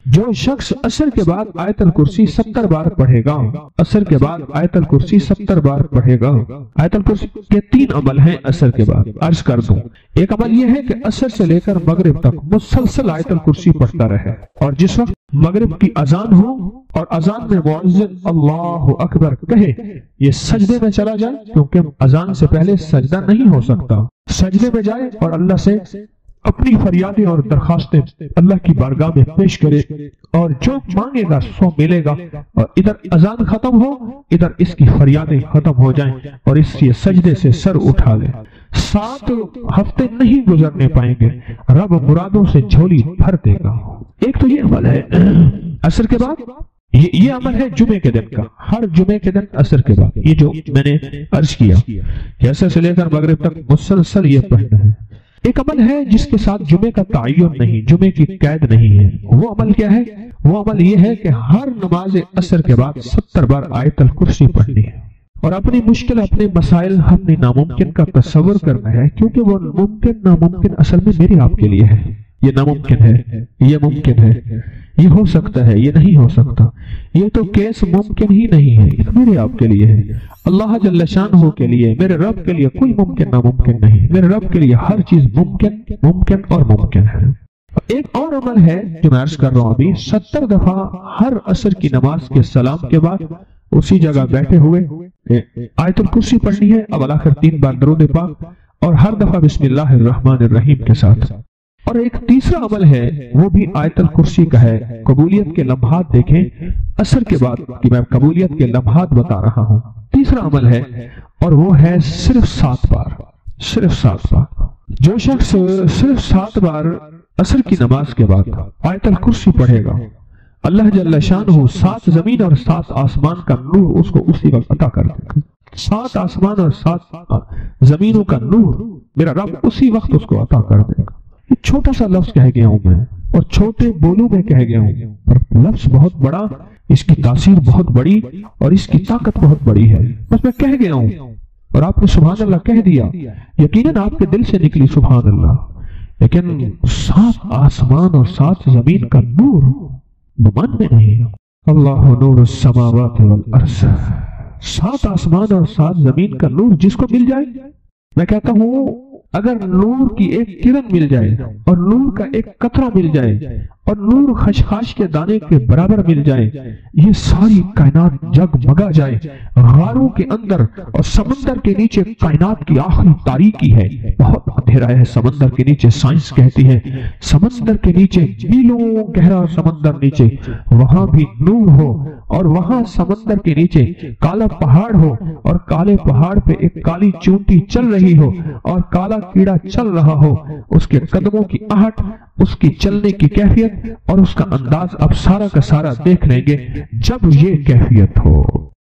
جو شخص عصر کے بعد آیت الکرسی 70 بار پڑھے گا، عصر کے بعد آیت الکرسی 70 بار پڑھے گا۔ آیت الکرسی کے 3 عمل ہیں عصر کے بعد، عرض کر دوں۔ ایک عمل یہ ہے کہ عصر سے لے کر مغرب تک مسلسل آیت الکرسی پڑھتا رہے، اور جس وقت مغرب کی اذان ہو اور اذان میں مؤذن اللہ اکبر کہے، یہ سجدے میں چلا جائے، کیونکہ اذان سے پہلے سجدہ نہیں ہو سکتا، سجدے میں جائے اور اللہ سے اپنی فریادیں اور درخواستیں اللہ کی بارگاہ میں پیش کرے، اور جو مانگے گا سو ملے گا، اور ادھر اذان ختم ہو، ادھر اس کی فریادیں ختم ہو جائیں، اور اس کے سجدے سے سر اٹھا لے۔ 7 ہفتے نہیں گزرنے پائیں گے، رب مرادوں سے جھولی بھر دے گا۔ ایک تو یہ عمل ہے عصر کے بعد، یہ عمل ہے جمعے کے دن کا، ہر جمعے کے دن عصر کے بعد، یہ جو میں نے عرض کیا کہ عصر سے لے کر مغرب تک مسلسل یہ پڑھنا ہے۔ ایک عمل ہے جس کے ساتھ جمعے کا تعین نہیں، جمعے کی قید نہیں ہے۔ وہ عمل کیا ہے؟ وہ عمل یہ ہے کہ ہر نماز عصر کے بعد 70 بار آیت الکرسی پڑھنی ہے، اور اپنی مشکل، اپنے مسائل، اپنی ناممکن کا تصور کرنا ہے، کیونکہ وہ ممکن ناممکن اصل میں میرے آپ کے لیے ہے۔ یہ ناممکن ہے، یہ ممکن ہے، یہ ہو سکتا ہے، یہ نہیں ہو سکتا، یہ تو کیس ممکن ہی نہیں ہے، یہ میرے آپ کے لیے ہے۔ اللہ جل شانہ کے لیے، میرے رب کے لیے کوئی ممکن ناممکن نہیں، میرے رب کے لیے ہر چیز ممکن اور ممکن ہے۔ ایک اور عمل ہے جو میں عرض کر رہا ہوں ابھی، 70 دفعہ ہر عصر کی نماز کے سلام کے بعد اسی جگہ بیٹھے ہوئے آیت الکرسی پڑھنی ہے، اب آخر 3 بار درود پاک، اور ہر دفعہ بسم اللہ الرحمن الرحیم کے ساتھ۔ اور ایک تیسرا عمل ہے، وہ بھی آیت الکرسی کا ہے۔ قبولیت کے لمحات دیکھیں عصر کے بعد، کہ میں قبولیت کے لمحات بتا رہا ہوں۔ تیسرا عمل ہے، اور وہ ہے صرف 7 بار، صرف 7 بار۔ جو شخص صرف 7 بار عصر کی نماز کے بعد آیت الکرسی پڑھے گا، اللہ جل شانہ 7 زمین اور 7 آسمان کا نور اس کو اسی وقت عطا کر دے گا۔ 7 آسمان اور 7 زمینوں کا نور میرا رب اسی وقت اس کو عطا کر دے گا۔ یہ چھوٹا سا لفظ کہہ گیا ہوں میں، اور چھوٹے بولوں میں کہہ گیا ہوں، پر لفظ بہت بڑا، اس کی تاثیر بہت بڑی، اور اس کی طاقت بہت بڑی ہے۔ بس میں کہہ گیا ہوں اور آپ نے سبحان اللہ کہہ دیا، یقیناً آپ کے دل سے نکلی سبحان اللہ، لیکن 7 آسمان اور 7 زمین کا نور من میں نہیں ہے۔ اللہ نور السماوات والارض، 7 آسمان اور 7 زمین کا نور جس کو مل جائے، میں کہتا ہوں اگر نور کی ایک کرن مل جائے، اور نور کا ایک قطرہ مل جائے، اور نور خشخاش کے دانے کے برابر مل جائے، یہ ساری کائنات جگمگا جائے۔ غاروں کے اندر اور سمندر کے نیچے کائنات کی آخری تاریکی ہے، بہت اندھیرا ہے سمندر کے نیچے، سائنس کہتی ہے سمندر کے نیچے میلوں گہرا سمندر نیچے، وہاں بھی نور ہو، اور وہاں سمندر کے نیچے کالا پہاڑ ہو، اور کالے پہاڑ پہ ایک کالی چونٹی چل رہی ہو، اور کالا کیڑا چل رہا ہو، اس کے قدموں کی آہٹ، اس کی چلنے کی کیفیت اور اس کا انداز اب سارا کا سارا دیکھ لیں گے جب یہ کیفیت ہو۔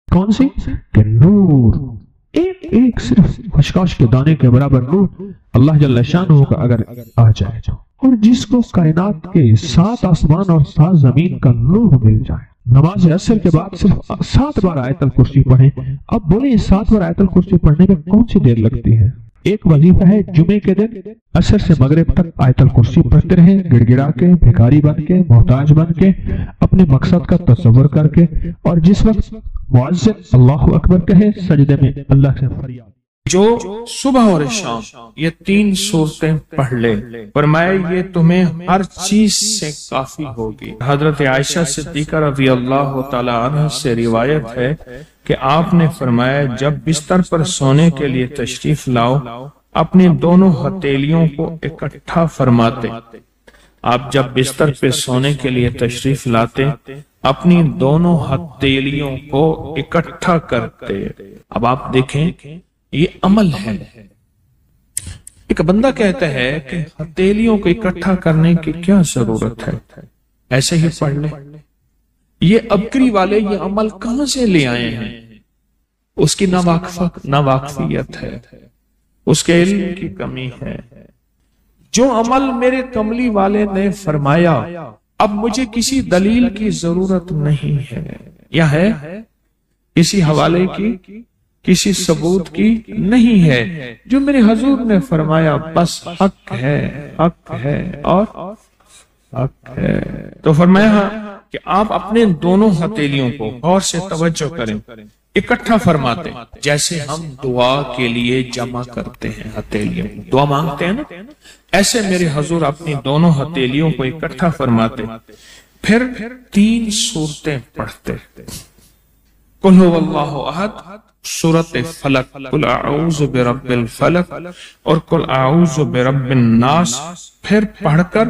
کون سی؟ کہ نور، ایک صرف خشخاش کے دانے کے برابر نور اللہ جل شانہ کا اگر آ جائے، اور جس کو کائنات کے 7 آسمان اور 7 زمین کا نور مل جائے۔ نماز عصر کے بعد صرف 7 بار آیت الکرسی پڑھیں۔ اب بولیں 7 بار آیت الکرسی پڑھنے میں کون سی دیر لگتی ہے؟ ایک وظیفہ ہے جمعے کے دن عصر سے مغرب تک آیت الکرسی پڑھتے رہیں، گڑ گڑا کے، بھکاری بن کے، محتاج بن کے، اپنے مقصد کا تصور کر کے، اور جس وقت مؤذن اللہ اکبر کہے سجدے میں اللہ سے فریاد۔ جو صبح اور شام یہ 3 صورتیں پڑھ لے، فرمایا یہ تمہیں ہر چیز سے کافی ہوگی۔ حضرت عائشہ صدیقہ رضی اللہ تعالی عنہ سے روایت ہے کہ آپ نے فرمایا جب بستر پر سونے کے لیے تشریف لاؤ، اپنی دونوں ہتھیلیوں کو اکٹھا فرماتے۔ آپ جب بستر پہ سونے کے لیے تشریف لاتے، اپنی دونوں ہتھیلیوں کو اکٹھا کرتے۔ اب آپ دیکھیں یہ عمل ہے۔ ایک بندہ کہتا ہے کہ ہتھیلیوں کو اکٹھا کرنے کی کیا ضرورت ہے، ایسے ہی پڑھ لے۔ یہ ابکری والے یہ عمل کہاں سے لے آئے ہیں؟ اس کی ناواقفیت ہے، اس کے علم کی کمی ہے۔ جو عمل میرے کملی والے نے فرمایا، اب مجھے کسی دلیل کی ضرورت نہیں ہے، یا ہے کسی حوالے کی، کسی ثبوت کی نہیں ہے۔ جو میرے حضور نے فرمایا بس حق ہے، حق ہے، اور حق ہے۔ تو فرمایا کہ آپ اپنے دونوں ہتھیلیوں کو غور سے توجہ کریں، اکٹھا فرماتے جیسے ہم دعا کے لیے جمع کرتے ہیں ہتھیلیوں، دعا مانگتے ہیں نا، ایسے میرے حضور اپنی دونوں ہتھیلیوں کو اکٹھا فرماتے، پھر 3 سورتیں پڑھتے، قل هو اللہ احد، سورت فلق، قل اعوذ برب الفلق اور قل اعوذ برب الناس، پھر پڑھ کر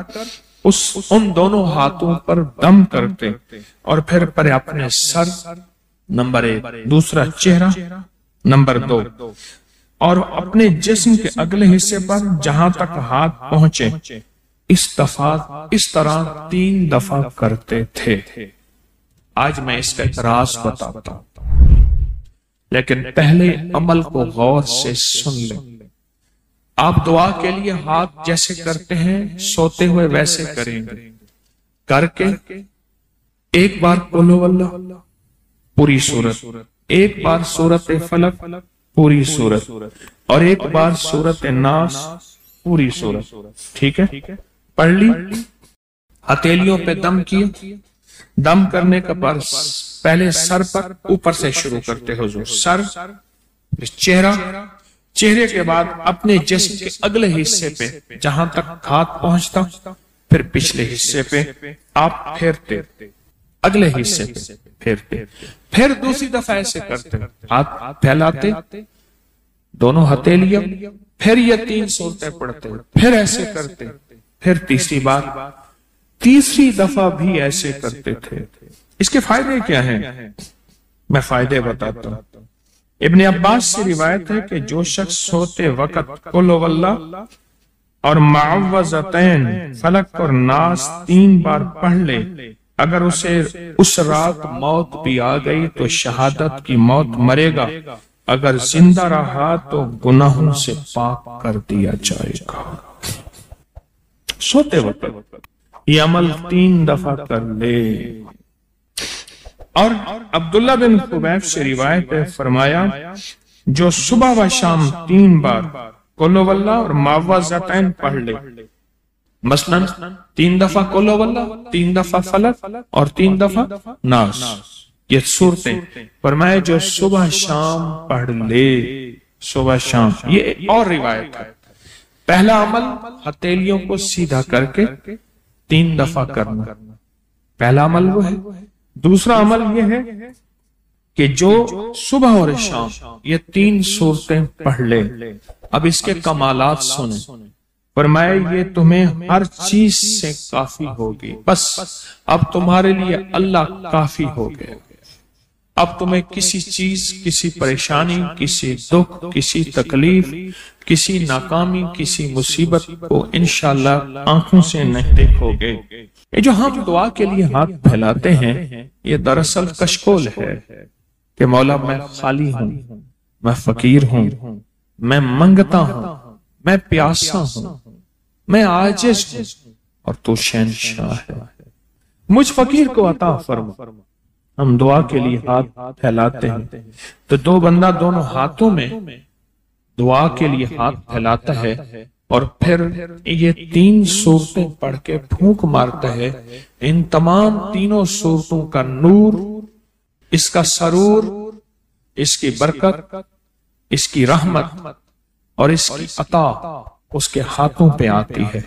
ان دونوں ہاتھوں پر دم کرتے اور پھر پر اپنے سر، نمبر 1، دوسرا چہرہ، نمبر 2، اور اپنے جسم کے اگلے حصے پر جہاں تک ہاتھ پہنچے اس طرح 3 دفعہ کرتے تھے۔ آج میں اس کا ایک راز بتاتا ہوں، لیکن پہلے عمل کو غور سے سن لیں۔ آپ دعا کے لیے ہاتھ جیسے کرتے ہیں سوتے ہوئے ویسے کریں گے، کر کے ایک بار قل هو اللہ پوری سورت، ایک بار سورت فلق پوری سورت، اور ایک بار سورت ناس پوری سورت، ٹھیک ہے؟ پڑھ لی، ہتھیلیوں پہ دم کیا، دم کرنے کا پہلے سر پر اوپر سے شروع کرتے حضور، سر، چہرہ، چہرے کے بعد اپنے جسم کے اگلے حصے پہ جہاں تک ہاتھ پہنچتا، پھر پچھلے حصے پہ آپ پھیرتے، اگلے حصے پہ پھیرتے، پھر دوسری دفعہ ایسے کرتے، ہاتھ پھیلاتے، دونوں ہتھیلیاں، پھر یہ 3 سورتیں پڑھتے، پھر ایسے کرتے، پھر تیسری بار، تیسری دفعہ بھی ایسے کرتے تھے۔ اس کے فائدے کیا ہیں؟ میں فائدے بتاتا ہوں۔ ابن عباس سے روایت ہے کہ جو شخص سوتے وقت قل هو اللہ اور معوذتین فلق اور ناس 3 بار پڑھ لے، اگر اسے اس رات موت بھی آ گئی تو شہادت کی موت مرے گا، اگر زندہ رہا تو گناہوں سے پاک کر دیا جائے گا۔ سوتے وقت یہ عمل 3 دفعہ کر لے۔ اور عبداللہ بن خبیب سے روایت ہے، فرمایا جو صبح و شام 3 بار قل هو اللہ اور معوذتین پڑھ لے، مثلا 3 دفعہ قل هو اللہ، 3 دفعہ فلق اور 3 دفعہ ناس، یہ صورتیں، فرمایا جو صبح شام پڑھ لے، صبح شام۔ یہ اور روایت ہے، پہلا عمل ہتھیلیوں کو سیدھا کر کے 3 دفعہ کرنا، پہلا عمل وہ ہے۔ دوسرا عمل یہ ہے کہ جو صبح اور شام یہ 3 صورتیں پڑھ لے۔ اب اس کے کمالات سنیں، فرمایا یہ تمہیں ہر چیز سے کافی ہوگی، بس اب تمہارے لیے اللہ کافی ہو گئے، اب تمہیں کسی چیز، کسی پریشانی، کسی دکھ، کسی تکلیف، کسی ناکامی، کسی مصیبت کو انشاءاللہ آنکھوں سے نہیں دیکھو گے۔ یہ جو ہم دعا کے لیے ہاتھ پھیلاتے ہیں یہ دراصل کشکول ہے کہ مولا میں خالی ہوں، میں فقیر ہوں، میں منگتا ہوں، میں پیاسا ہوں، میں عاجز ہوں اور تو شہنشاہ ہے، مجھ فقیر کو عطا فرما۔ ہم دعا کے لیے ہاتھ پھیلاتے ہیں تو دو بندہ دونوں ہاتھوں میں دعا کے لیے ہاتھ پھیلاتا ہے اور پھر یہ 3 صورتیں پڑھ کے پھونک مارتا ہے۔ ان تمام 3 صورتوں کا نور، اس کا سرور، اس کی برکت، اس کی رحمت اور اس کی عطا اس کے ہاتھوں پہ آتی ہے،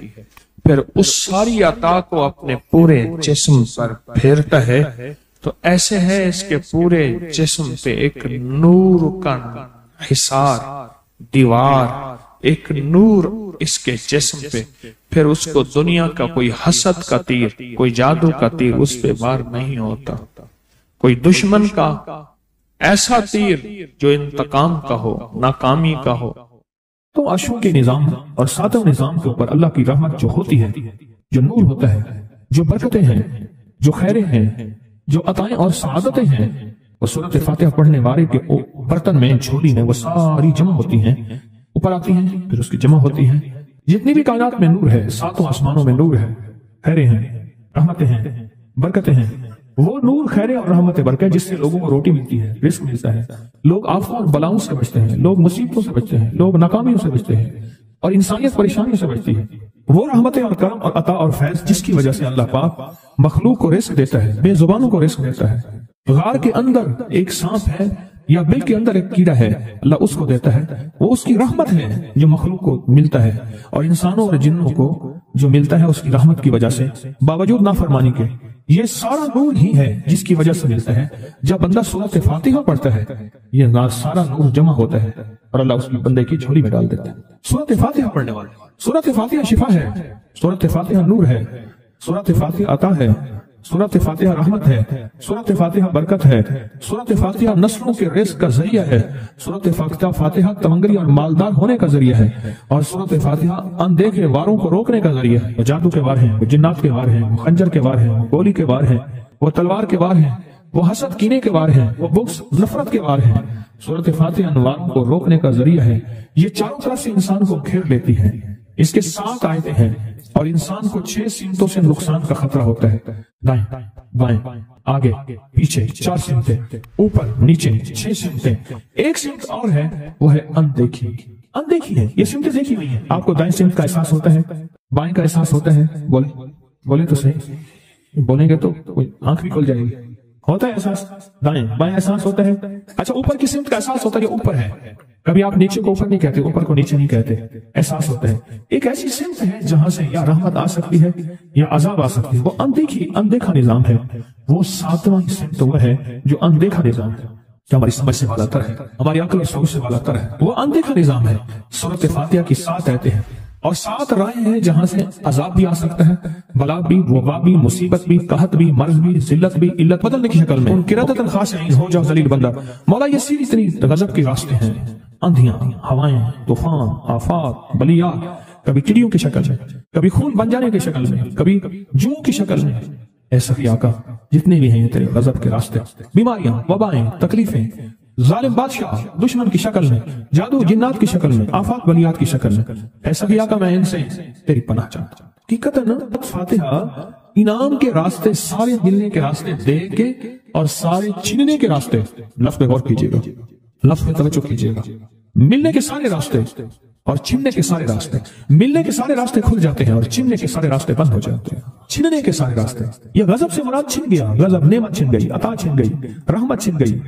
پھر اس ساری عطا کو اپنے پورے جسم پر پھیرتا ہے تو ایسے ہے اس کے پورے جسم پہ ایک نور کا حصار، دیوار، ایک نور اس کے جسم پہ، پھر اس کو دنیا کا کوئی حسد کا تیر، کوئی جادو کا تیر اس پہ وار نہیں ہوتا، کوئی دشمن کا ایسا تیر جو انتقام کا ہو، ناکامی کا ہو۔ تو عاشق کے نظام اور ساتوں نظام کے اوپر اللہ کی رحمت جو ہوتی ہے، جو نور ہوتا ہے، جو برکتیں ہیں، جو خیریں ہیں، جو عطائیں اور سعادتیں ہیں، وہ سورۃ فاتحہ پڑھنے والے کے برتن میں، جھولی میں وہ ساری جمع ہوتی ہیں، اوپر آتی ہیں، پھر اس کی جمع ہوتی ہیں۔ جتنی بھی کائنات میں نور ہے، 7 آسمانوں میں نور ہے، خیریں ہیں، رحمتیں ہیں، برکتیں ہیں، وہ نور، خیریں اور رحمت برکت جس سے لوگوں کو روٹی ملتی ہے، رزق ملتا ہے، لوگ آفتوں اور بلاؤں سے بچتے ہیں، لوگ مصیبتوں سے بچتے ہیں، لوگ ناکامیوں سے بچتے ہیں، اور انسانیت پریشانی سے بچتی ہے۔ وہ رحمتیں اور کرم اور عطا اور فیض جس کی وجہ سے اللہ پاک مخلوق کو رزق دیتا ہے، بے زبانوں کو رزق دیتا ہے۔ غار کے اندر ایک سانپ ہے یا بل کے اندر ایک کیڑا ہے، اللہ اس کو دیتا ہے، وہ اس کی رحمت ہے جو مخلوق کو ملتا ہے، اور انسانوں اور جنوں کو جو ملتا ہے اس کی رحمت کی وجہ سے باوجود نافرمانی کے۔ یہ سارا نور ہی ہے جس کی وجہ سے ملتا ہے۔ جب بندہ سورۃ فاتحہ پڑھتا ہے یہ سارا نور جمع ہوتا ہے اور اللہ اس کی بندے کی جھولی میں ڈال دیتا ہے۔ سورۃ فاتحہ پڑھنے والے، سورۃ فاتحہ شفا ہے، سورۃ فاتحہ نور ہے، سورۃ فاتحہ عطا ہے، سورۃ فاتحہ رحمت ہے، سورۃ فاتحہ برکت ہے، سورۃ فاتحہ نسلوں کے رزق کا ذریعہ ہے، سورۃ فاتحہ تمنگری اور مالدار ہونے کا ذریعہ ہے، اور سورۃ فاتحہ اندیکھے واروں کو روکنے کا ذریعہ ہے۔ وہ جادو کے وار ہیں، وہ جنات کے وار ہیں، وہ خنجر کے وار ہیں، وہ گولی کے وار ہیں، وہ تلوار کے وار ہیں، وہ حسد کینے کے وار ہیں، وہ بغض نفرت کے وار ہیں۔ سورۃ فاتحہ ان واروں کو روکنے کا ذریعہ ہے۔ یہ چاروں طرف سے انسان کو گھیر لیتی ہے۔ اس کے 7 آیتیں ہیں اور انسان کو 6 سمتوں سے نقصان کا خطرہ ہوتا ہے، دائیں بائیں آگے پیچھے 4 سمتیں، اوپر نیچے 6 سمتیں۔ ایک سمت اور ہے، وہ ہے اندیکھی۔ اندیکھی ہے، یہ سمتیں دیکھی ہوئی ہیں۔ آپ کو دائیں سمت کا احساس ہوتا ہے، بائیں کا احساس ہوتا ہے، بولے تو صحیح، بولیں گے تو آنکھ بھی کھل جائے گی۔ ہوتا ہے احساس، دائیں بائیں احساس ہوتا ہے۔ اچھا اوپر کی سمت کا احساس ہوتا ہے، یہ اوپر ہے۔ کبھی آپ نیچے کو اوپر نہیں کہتے، اوپر کو نیچے نہیں کہتے، احساس ہوتا ہے۔ ایک ایسی سمت ہے جہاں سے یا رحمت آ سکتی ہے یا عذاب آ سکتی ہے، وہ اندیکھا نظام ہے۔ وہ 7واں سمت وہ ہے جو اندیکھا نظام ہے، جو ہماری سمجھ سے بالا تر ہے، ہماری عقل اور سوچ سے بالا تر ہے، وہ اندیکھا نظام ہے۔ سورۃ فاتحہ کی 7 آیتیں ہیں اور 7 راہیں ہیں جہاں سے عذاب بھی آ سکتا ہے، بلا بھی، وبا بھی، مصیبت بھی، قحط بھی، مرض بھی، ذلت بھی، علت بدلنے کی شکل میں۔ قرادۃ خاشعین، ہو جاؤ ذلیل بندہ۔ مولا یہ سیدھی تری غضب کے راستے ہیں، اندھیاں، ہوائیں، طوفان، آفات، بلیات، کبھی چڑیوں کی شکل میں، کبھی خون بن جانے کی شکل میں، کبھی جو کی شکل میں۔ اے سخی آقا جتنے بھی ہیں یہ تیرے غضب کے راستے، بیماریاں، وبائیں، تکلیفیں، ظالم بادشاہ دشمن کی شکل میں، جادو جنات کی شکل میں، آفات بلیات کی شکل میں، اے سخی آقا میں ان سے تیری پناہ چاہتا ہوں۔ حقیقتاً فاتحہ انعام کے راستے، سارے ملنے کے راستے دیکھ کے اور سارے چھیننے کے راستے، لفظ پہ غور کیجیے گا، لفظ پہ توجہ کیجیے گا۔ ملنے کے سارے راستے اور چھننے کے سارے راستے، ملنے کے سارے راستے کھل جاتے ہیں اور چھننے کے سارے راستے بند ہو جاتے ہیں۔ چھننے کے سارے راستے، یہ غضب سے مراد چھن گیا، غضب نعمت چھن گئی، عطا چھن گئی، رحمت چھن گئی،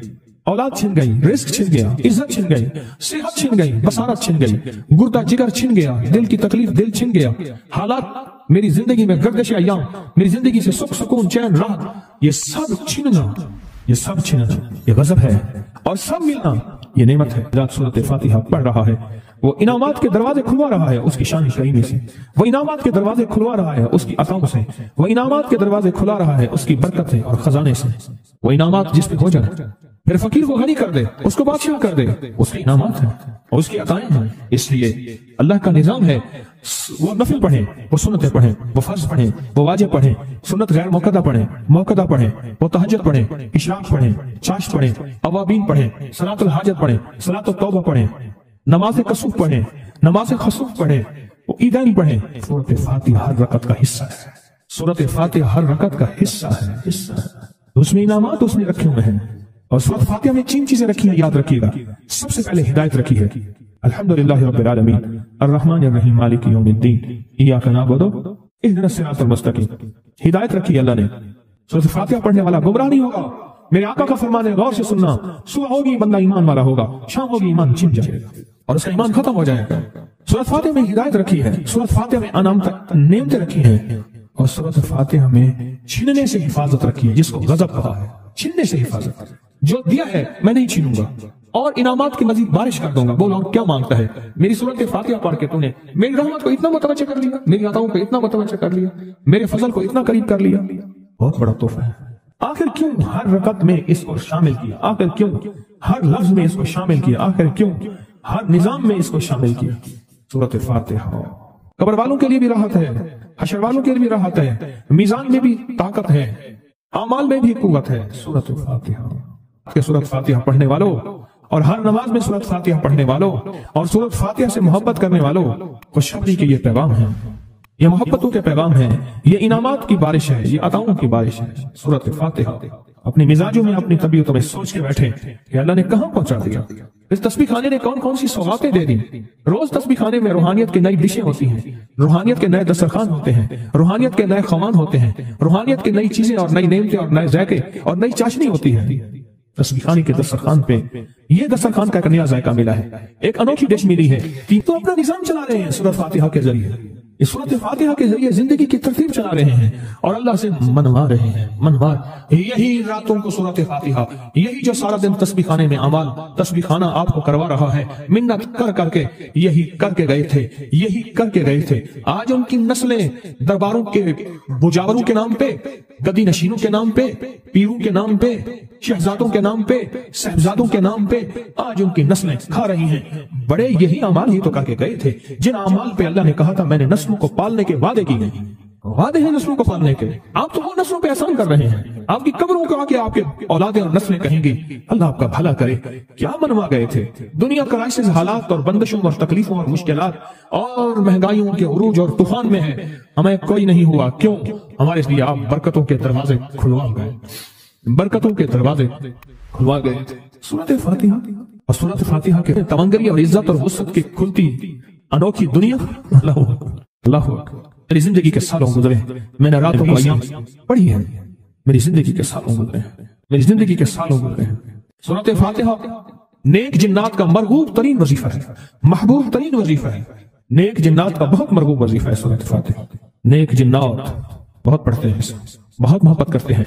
اولاد چھن گئی، رزق چھن گیا، عزت چھن گئی، صحت چھن گئی، بصارت چھن گئی، گردہ جگر چھن گیا، دل کی تکلیف دل چھن گیا، حالات میری زندگی میں گردش ایام، میری زندگی سے سکھ سکون چین راحت، یہ سب چھننا، یہ سب چھننا یہ غضب ہے، اور سب ملنا یہ نعمت ہے۔ جب سورۃ فاتحہ پڑھ رہا ہے وہ انعامات کے دروازے کھلوا رہا ہے اس کی شان کریمی سے، وہ انعامات کے دروازے کھلوا رہا ہے اس کی عطاؤں سے، وہ انعامات کے دروازے کھلا رہا ہے اس کی برکت سے اور خزانے سے۔ وہ انعامات جس پہ ہو جائے، پھر فقیر کو غنی کر دے، اس کو بادشاہ کر دے، اس کے انعامات ہیں اور اس کی عطائیں ہیں۔ اس لیے اللہ کا نظام ہے، وہ نفل پڑھیں، وہ سنتیں پڑھیں، وہ فرض پڑھیں، وہ واجب پڑھیں، سنت غیر موقدہ پڑھیں، موقدہ پڑھیں، وہ تہجد پڑھیں، اشراق پڑھیں، چاشت پڑھیں، اوابین پڑھیں، صلاۃ الحاجت پڑھیں، صلاۃ التوبہ پڑھیں، نماز کسوف پڑھیں، نماز خسوف پڑھیں، وہ عیدین پڑھیں۔ سورۃ فاتحہ ہر رکعت کا حصہ ہے، سورۃ فاتحہ ہر رکعت کا حصہ ہے، اس میں انعامات اس نے رکھے ہوئے ہیں۔ اور سورۃ فاتحہ میں 3 چیزیں رکھی ہیں، یاد رکھیے گا۔ سب سے پہلے ہدایت رکھی ہے، الحمدللہ رب العالمین الرحمن الرحیم مالک یوم الدین ایاک نعبد اهدنا الصراط المستقیم۔ ہدایت رکھی اللہ نے۔ سورۃ فاتحہ پڑھنے والا گمراہ نہیں ہوگا، میرے آقا کا فرمان ہے، غور سے سننا۔ صبح ہوگی بندہ ایمان والا ہوگا، شام ہوگی ایمان چھن جائے گا اور اس کا ایمان ختم ہو جائے گا۔ سورۃ فاتحہ میں ہدایت رکھی ہے، سورۃ فاتحہ میں نعمتیں رکھی ہیں، اور سورۃ فاتحہ میں چھیننے سے حفاظت رکھی ہے، جس کو غضب کہا ہے، چھیننے سے حفاظت۔ جو دیا ہے میں نہیں چھینوں گا اور انعامات کی مزید بارش کر دوں گا۔ بولو کیا مانگتا ہے؟ میری سورۃ فاتحہ پڑھ کے تو نے میری رحمت کو اتنا متوجہ کر لیا، میری عطاؤں کو اتنا متوجہ کر لیا، میرے فضل کو اتنا قریب کر لیا، بہت بڑا تحفہ ہے۔ آخر کیوں ہر رکعت میں اس کو شامل کیا؟ آخر کیوں ہر لفظ میں اس کو شامل کیا؟ آخر کیوں ہر نظام میں اس کو شامل کیا؟ سورۃ فاتحہ قبر والوں کے لیے بھی راحت ہے، حشر والوں کے لیے بھی راحت ہے، میزان میں بھی طاقت ہے، اعمال میں بھی قوت ہے۔ سورۃ فاتحہ کہ سورۃ فاتحہ پڑھنے والوں اور ہر نماز میں سورۃ فاتحہ پڑھنے والوں اور سورۃ فاتحہ سے محبت کرنے والوں خوشخبری کے یہ پیغام ہے، یہ محبتوں کے پیغام ہے، یہ انعامات کی بارش ہے، یہ عطاؤں کی بارش ہے۔ سورۃ فاتحہ اپنے مزاجوں میں، اپنی طبیعتوں میں سوچ کے بیٹھے کہ اللہ نے کہاں پہنچا دیا، اس تسبیح خانے نے کون کون سی سوغاتیں دے دی. روز تسبیح خانے میں روحانیت کی نئی ڈشیں ہوتی ہیں، روحانیت کے نئے دسترخوان ہوتے ہیں، روحانیت کے نئے خوان ہوتے ہیں، روحانیت کی نئی چیزیں اور نئی نعمتیں اور نئے ذائقے اور نئی چاشنی ہوتی ہے. تسبیح خانے کے دسترخوان پہ یہ دسترخوان کا ایک نیا ذائقہ ملا ہے، ایک انوکھی ڈش ملی ہے. تو اپنا نظام چلا رہے ہیں سورۃ فاتحہ کے ذریعے، اس سورۃ فاتحہ کے ذریعے زندگی کی ترتیب چلا رہے ہیں اور اللہ سے منوا رہے ہیں. منوا یہی راتوں کو سورۃ فاتحہ، یہی جو سارا دن تسبیح خانے میں اعمال تسبیح خانہ آپ کو کروا رہا ہے، منت کر کر کے یہی کر کے گئے تھے، یہی کر کے گئے تھے. آج ان کی نسلیں درباروں کے بجاوروں کے نام پہ، گدی نشینوں کے نام پہ، پیروں کے نام پہ، شہزادوں کے نام پہ، صاحبزادوں کے نام پہ آج ان کی نسلیں کھا رہی ہیں. بڑے یہی اعمال ہی تو کر کے گئے تھے جن اعمال پہ اللہ نے کہا تھا میں نے نسلوں کو پالنے کے وعدے کی گئے. وعدے ہیں نسلوں کو پالنے کے، آپ تو وہ نسلوں پہ احسان کر رہے ہیں. آپ کی قبروں کو آ کے آپ کے اولادیں اور نسلیں کہیں گی اللہ آپ کا بھلا کرے. کیا منوا گئے تھے؟ دنیا کرائسس، حالات اور بندشوں اور تکلیفوں اور مشکلات اور مہنگائیوں کے عروج اور طوفان میں ہے، ہمیں کوئی نہیں ہوا. کیوں؟ ہمارے لیے آپ برکتوں کے دروازے کھلوا گئے، برکتوں کے دروازے کھلوا گئے. سورۃ فاتحہ اور سورۃ فاتحہ کے تمنگری اور عزت اور وسعت کی کھلتی انوکھی دنیا. اللہ اللہ میری زندگی کے سالوں گزرے، میں نے راتوں کو ایام پڑھی ہے، میری زندگی کے سالوں گزرے ہیں، میری زندگی کے سالوں گزرے ہیں. سورۃ فاتحہ نیک جنات کا مرغوب ترین وظیفہ ہے، محبوب ترین وظیفہ ہے. نیک جنات کا بہت مرغوب وظیفہ ہے سورۃ فاتحہ. نیک جنات بہت پڑھتے ہیں، بہت محبت کرتے ہیں.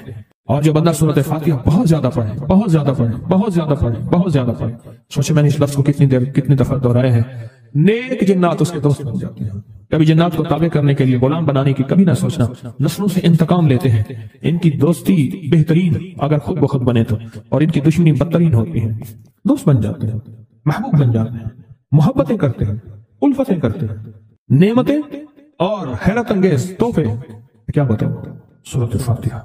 اور جو بندہ سورۃ فاتحہ بہت زیادہ پڑھے، بہت زیادہ پڑھے، بہت زیادہ پڑھے، بہت زیادہ پڑھے، سوچے میں نے اس لفظ کو کتنی دیر کتنی دفعہ دہرایا ہے. نیک جنات اس کے دوست بن جاتے ہیں. کبھی جنات کو تابع کرنے کے لیے غلام بنانے کی کبھی نہ سوچنا. نسلوں سے انتقام لیتے ہیں. ان کی دوستی بہترین اگر خود بخود بنے تو، اور ان کی دشمنی بدترین ہوتی ہے. دوست بن جاتے ہیں، محبوب بن جاتے ہیں، محبتیں کرتے ہیں، الفتیں کرتے ہیں، نعمتیں اور حیرت انگیز تحفے. کیا بتاؤ سورۃ فاتحہ.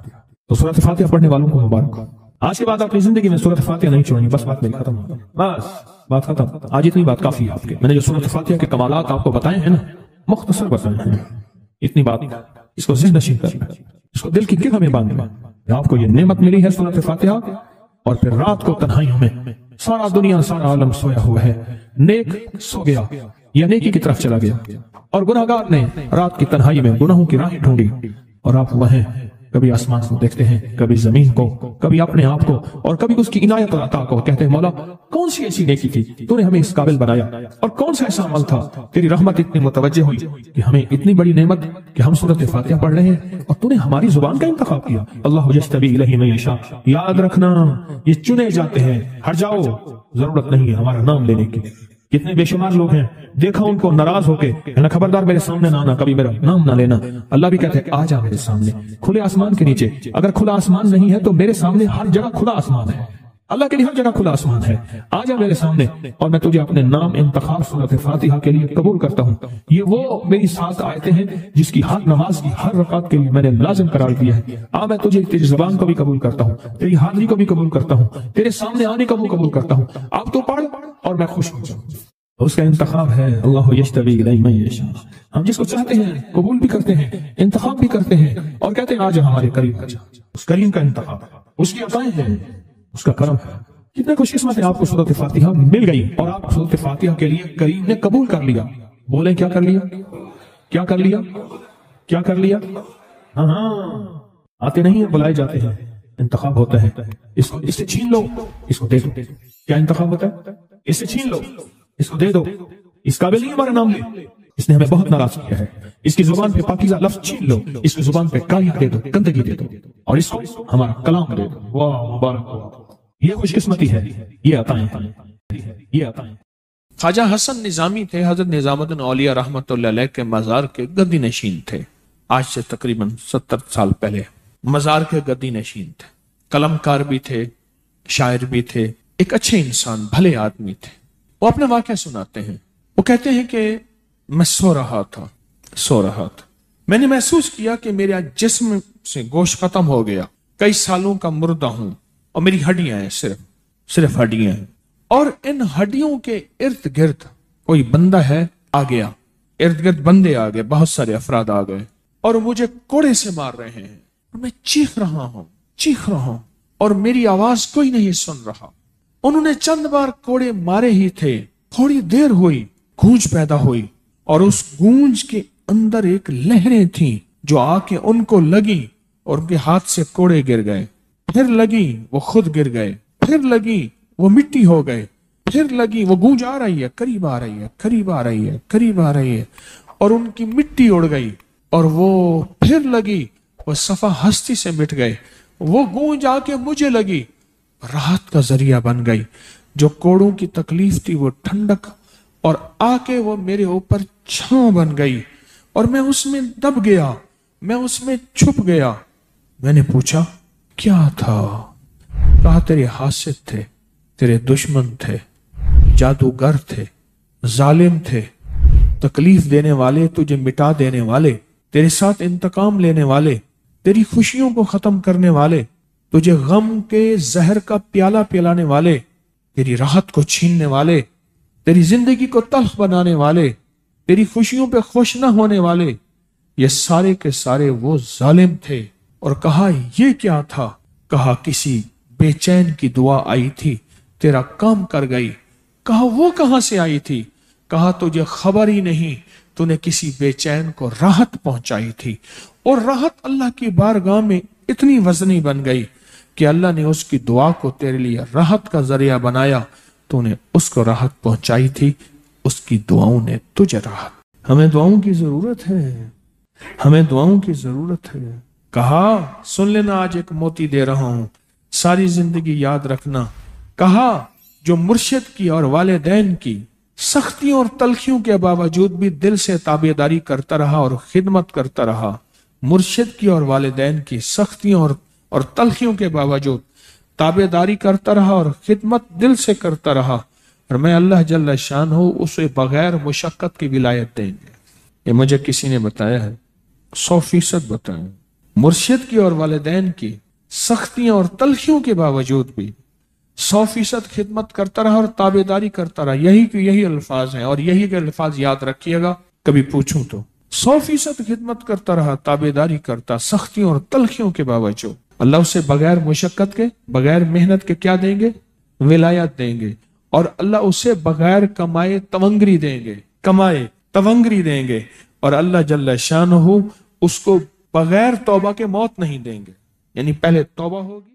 تو سورۃ فاتحہ پڑھنے والوں کو مبارک. آج کے بعد اپنی زندگی میں سورۃ فاتحہ نہیں چھوڑنی. بس بات میری ختم ہو گئی، بس بات ختم. آج اتنی بات کافی ہے آپ کے. میں نے جو سورۃ فاتحہ کے کمالات آپ کو بتائے ہیں نا، مختصر بتائے ہیں، اتنی بات اس کو ذہن نشین کرنا، اس کو دل کی گرہ میں باندھنا. آپ کو یہ نعمت ملی ہے سورۃ فاتحہ، اور پھر رات کو تنہائیوں میں سارا دنیا سارا عالم سویا ہوا ہے، نیک سو گیا یا نیکی کی طرف چلا گیا، اور گناہگار نے رات کی تنہائی میں گناہوں کی راہیں ڈھونڈی، اور آپ وہیں کبھی آسمان کو دیکھتے ہیں، کبھی زمین کو، کبھی اپنے آپ کو، اور کبھی اس کی عنایت اور عطا کو. کہتے ہیں مولا کون سی ایسی نیکی تھی تو نے ہمیں اس قابل بنایا، اور کون سا ایسا عمل تھا تیری رحمت اتنی متوجہ ہوئی کہ ہمیں اتنی بڑی نعمت کہ ہم سورۃ فاتحہ پڑھ رہے ہیں اور تو نے ہماری زبان کا انتخاب کیا. اللہ یجتبی الیہ من یشاء. یاد رکھنا یہ چنے جاتے ہیں، ہٹ جاؤ، ضرورت نہیں ہے ہمارا نام لینے کی. کتنے بے شمار لوگ ہیں، دیکھا ان کو ناراض ہو کے کہنا خبردار میرے سامنے نہ آنا، کبھی میرا نام نہ لینا. اللہ بھی کہتے ہیں آ جا میرے سامنے، کھلے آسمان کے نیچے. اگر کھلا آسمان نہیں ہے تو میرے سامنے ہر جگہ کھلا آسمان ہے. اللہ کے لیے ہر جگہ کھلا آسمان ہے. آ جا میرے سامنے اور میں تجھے اپنے نام انتخاب سورۃ فاتحہ کے لیے قبول کرتا ہوں. یہ وہ میری 7 آیتیں ہیں جس کی ہر نماز کی ہر رکعت کے لیے میں نے لازم قرار دیا ہے. میں تجھے تیری زبان کو بھی قبول کرتا ہوں، تیری حاضری کو بھی قبول کرتا ہوں، تیرے سامنے آنے کو بھی قبول کرتا ہوں. آپ تو پڑھ اور میں خوش ہو جاؤں. اس کا انتخاب ہے اللہ یجتبی الیہ من یشاء. ہم جس کو چاہتے ہیں قبول بھی کرتے ہیں، انتخاب بھی کرتے ہیں، اور کہتے ہیں آج ہمارے قریب آ جا. اس کریم کا انتخاب، اس کی عطائیں ہیں، اس کا کرم ہے. کتنے خوش قسمت ہے آپ کو سورۃ فاتحہ مل گئی اور آپ سورۃ فاتحہ کے لیے کریم نے قبول کر لیا. بولیں کیا کر لیا؟ کیا کر لیا؟ کیا کر لیا؟ ہاں آتے نہیں ہیں، بلائے جاتے ہیں. انتخاب ہوتا ہے، اس سے چھین لو، اس کو دے دو. کیا انتخاب ہوتا ہے؟ اس سے چھین لو، اس کو دے دو. اس قابل نہیں ہمارا نام لے، اس نے ہمیں بہت ناراض کیا ہے. اس کی زبان پہ پاکیزہ لفظ چھین لو، اس کی زبان پہ کایا دے دو، گندگی دے دو، اور اس کو ہمارا کلام دے دو. واہ مبارک. یہ خوش قسمتی ہے، یہ عطائیں ہیں، یہ عطائیں. خواجہ حسن نظامی تھے، حضرت نظام الدین اولیاء رحمۃ اللہ علیہ کے مزار کے گدی نشین تھے. آج سے تقریباً 70 سال پہلے مزار کے گدی نشین تھے. قلم کار بھی تھے، شاعر بھی تھے، ایک اچھے انسان، بھلے آدمی تھے. وہ اپنے واقعہ سناتے ہیں. وہ کہتے ہیں کہ میں سو رہا تھا. میں نے محسوس کیا کہ میرا جسم سے گوشت ختم ہو گیا. کئی سالوں کا مردہ ہوں اور میری ہڈیاں ہیں، صرف ہڈیاں ہیں. اور ان ہڈیوں کے ارد گرد کوئی بندہ ہے آ گیا، ارد گرد بندے آ گئے، بہت سارے افراد آ گئے اور مجھے کوڑے سے مار رہے ہیں. اور میں چیخ رہا ہوں اور میری آواز کوئی نہیں سن رہا. انہوں نے چند بار کوڑے مارے ہی تھے، تھوڑی دیر ہوئی، گونج پیدا ہوئی، اور اس گونج کے اندر ایک لہریں تھیں جو آ کے ان کو لگی اور ان کے ہاتھ سے کوڑے گر گئے، پھر لگی وہ خود گر گئے، پھر لگی وہ مٹی ہو گئے، پھر لگی وہ گونج آ رہی ہے، قریب آ رہی ہے، قریب آ رہی ہے، قریب آ رہی ہے، اور ان کی مٹی اڑ گئی، اور وہ پھر لگی، وہ صفا ہستی سے مٹ گئے، وہ گونج آ کے مجھے لگی، راحت کا ذریعہ بن گئی، جو کوڑوں کی تکلیف تھی وہ ٹھنڈک، اور آ کے وہ میرے اوپر چھاؤں بن گئی، اور میں اس میں دب گیا، میں اس میں چھپ گیا۔ میں نے پوچھا کیا تھا؟ کہا تیرے حاسد تھے، تیرے دشمن تھے، جادوگر تھے، ظالم تھے، تکلیف دینے والے، تجھے مٹا دینے والے، تیرے ساتھ انتقام لینے والے، تیری خوشیوں کو ختم کرنے والے، تجھے غم کے زہر کا پیالہ پلانے والے، تیری راحت کو چھیننے والے، تیری زندگی کو تلخ بنانے والے، تیری خوشیوں پہ خوش نہ ہونے والے، یہ سارے کے سارے وہ ظالم تھے۔ اور کہا یہ کیا تھا؟ کہا کسی بے چین کی دعا آئی تھی، تیرا کام کر گئی۔ کہا وہ کہاں سے آئی تھی؟ کہا تجھے خبر ہی نہیں، تو نے کسی بے چین کو راحت پہنچائی تھی، اور راحت اللہ کی بارگاہ میں اتنی وزنی بن گئی کہ اللہ نے اس کی دعا کو تیرے لیے راحت کا ذریعہ بنایا، تو نے اس کو راحت پہنچائی تھی، اس کی دعاؤں نے تجھے راحت۔ ہمیں دعاؤں کی ضرورت ہے، ہمیں دعاؤں کی ضرورت ہے۔ کہا سن لینا، آج ایک موتی دے رہا ہوں، ساری زندگی یاد رکھنا۔ کہا جو مرشد کی اور والدین کی سختیوں اور تلخیوں کے باوجود بھی دل سے تابعداری کرتا رہا اور خدمت کرتا رہا، مرشد کی اور والدین کی سختیوں اور تلخیوں کے باوجود تابعداری کرتا رہا اور خدمت دل سے کرتا رہا، اور میں اللہ جل شان ہوں اسے بغیر مشقت کی ولایت دیں گے۔ یہ مجھے کسی نے بتایا ہے، 100% بتایا۔ مرشد کی اور والدین کی سختیوں اور تلخیوں کے باوجود بھی 100% خدمت کرتا رہا اور تابعداری کرتا رہا۔ یہی الفاظ ہیں، اور یہی کے الفاظ یاد رکھیے گا کبھی پوچھوں تو۔ 100% خدمت کرتا رہا، تابعداری کرتا، سختیوں اور تلخیوں کے باوجود۔ اللہ اسے بغیر مشقت کے، بغیر محنت کے کیا دیں گے؟ ولایت دیں گے۔ اور اللہ اسے بغیر کمائے تونگری دیں گے، کمائے تونگری دیں گے۔ اور اللہ جل شانہ اس کو بغیر توبہ کے موت نہیں دیں گے، یعنی پہلے توبہ ہوگی